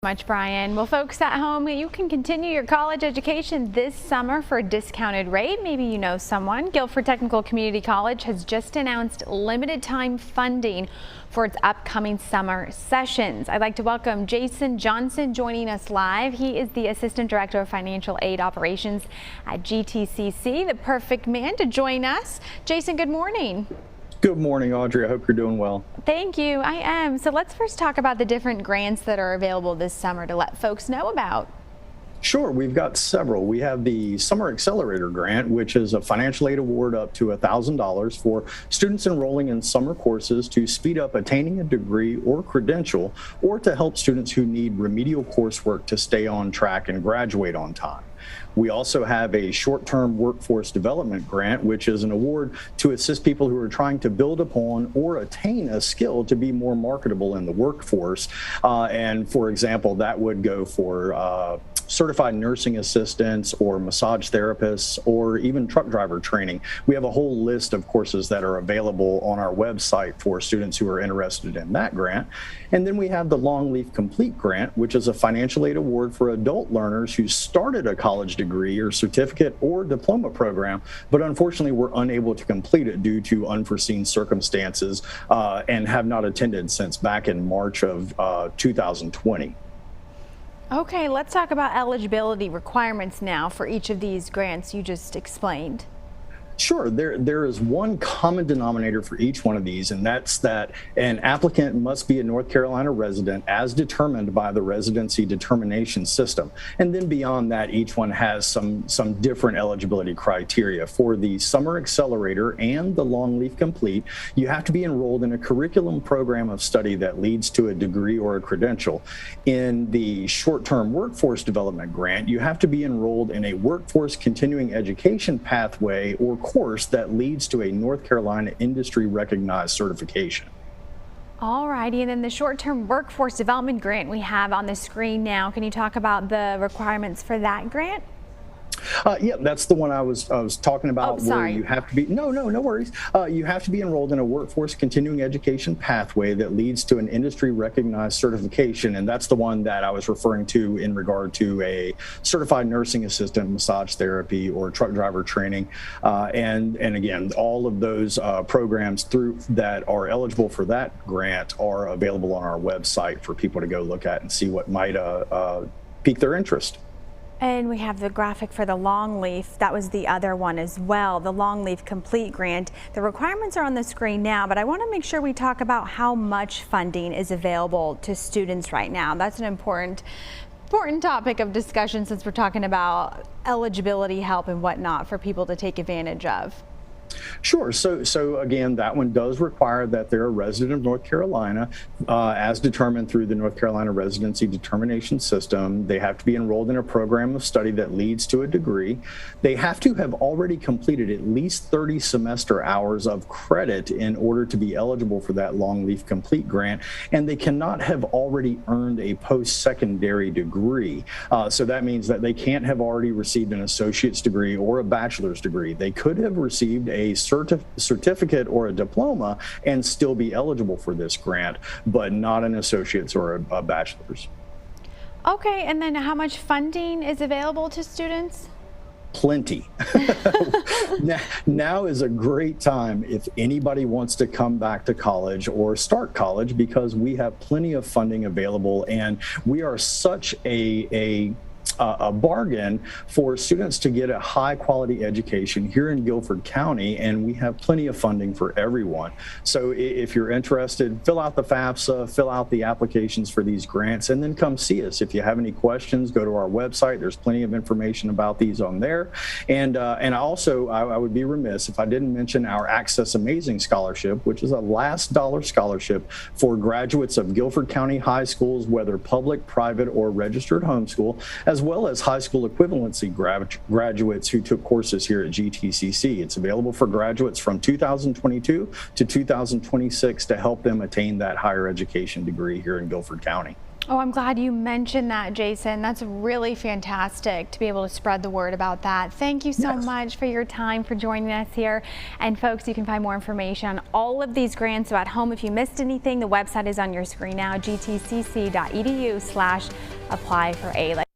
Much, Brian. Well, folks at home, you can continue your college education this summer for a discounted rate. Maybe you know someone. Guilford Technical Community College has just announced limited time funding for its upcoming summer sessions. I'd like to welcome Jason Johnson joining us live. He is the Assistant Director of Financial Aid Operations at GTCC, the perfect man to join us. Jason, good morning. Good morning, Audrey. I hope you're doing well. Thank you. I am. So let's first talk about the different grants that are available this summer to let folks know about. Sure, we've got several. We have the Summer Accelerator Grant, which is a financial aid award up to $1,000 for students enrolling in summer courses to speed up attaining a degree or credential, or to help students who need remedial coursework to stay on track and graduate on time. We also have a short-term workforce development grant, which is an award to assist people who are trying to build upon or attain a skill to be more marketable in the workforce. And for example, that would go for certified nursing assistants or massage therapists or even truck driver training. We have a whole list of courses that are available on our website for students who are interested in that grant. And then we have the Longleaf Complete Grant, which is a financial aid award for adult learners who started a college degree or certificate or diploma program, but unfortunately were unable to complete it due to unforeseen circumstances and have not attended since back in March of 2020. Okay, let's talk about eligibility requirements now for each of these grants you just explained. Sure. There is one common denominator for each one of these, and that's that an applicant must be a North Carolina resident as determined by the residency determination system. And then beyond that, each one has some different eligibility criteria. For the Summer Accelerator and the Longleaf Complete, you have to be enrolled in a curriculum program of study that leads to a degree or a credential. In the Short-Term Workforce Development Grant, you have to be enrolled in a workforce continuing education pathway or course that leads to a North Carolina industry recognized certification. All righty, and then the short-term workforce development grant we have on the screen now. Can you talk about the requirements for that grant? Yeah, that's the one I was talking about. Oh, sorry. Where you have to be, no worries. You have to be enrolled in a workforce continuing education pathway that leads to an industry recognized certification. And that's the one that I was referring to in regard to a certified nursing assistant, massage therapy, or truck driver training. And again, all of those programs that are eligible for that grant are available on our website for people to go look at and see what might pique their interest. And we have the graphic for the Longleaf. That was the other one as well, the Longleaf Complete Grant. The requirements are on the screen now, but I want to make sure we talk about how much funding is available to students right now. That's an important topic of discussion since we're talking about eligibility help and whatnot for people to take advantage of. Sure. So again, that one does require that they're a resident of North Carolina, as determined through the North Carolina Residency Determination System. They have to be enrolled in a program of study that leads to a degree. They have to have already completed at least 30 semester hours of credit in order to be eligible for that Longleaf Complete Grant, and they cannot have already earned a post-secondary degree. So that means that they can't have already received an associate's degree or a bachelor's degree. They could have received a certificate or a diploma and still be eligible for this grant, but not an associate's or a bachelor's. Okay, and then how much funding is available to students? Plenty. Now is a great time if anybody wants to come back to college or start college, because we have plenty of funding available, and we are such a bargain for students to get a high quality education here in Guilford County, and we have plenty of funding for everyone. So if you're interested, fill out the FAFSA, fill out the applications for these grants, and then come see us. If you have any questions, go to our website. There's plenty of information about these on there. And I would be remiss if I didn't mention our Access Amazing Scholarship, which is a last dollar scholarship for graduates of Guilford County high schools, whether public, private, or registered homeschool, as well as high school equivalency graduates who took courses here at GTCC. It's available for graduates from 2022 to 2026 to help them attain that higher education degree here in Guilford County. Oh, I'm glad you mentioned that, Jason. That's really fantastic to be able to spread the word about that. Thank you so much for your time, for joining us here. And folks, you can find more information on all of these grants about home. If you missed anything, the website is on your screen now, gtcc.edu/apply for aid.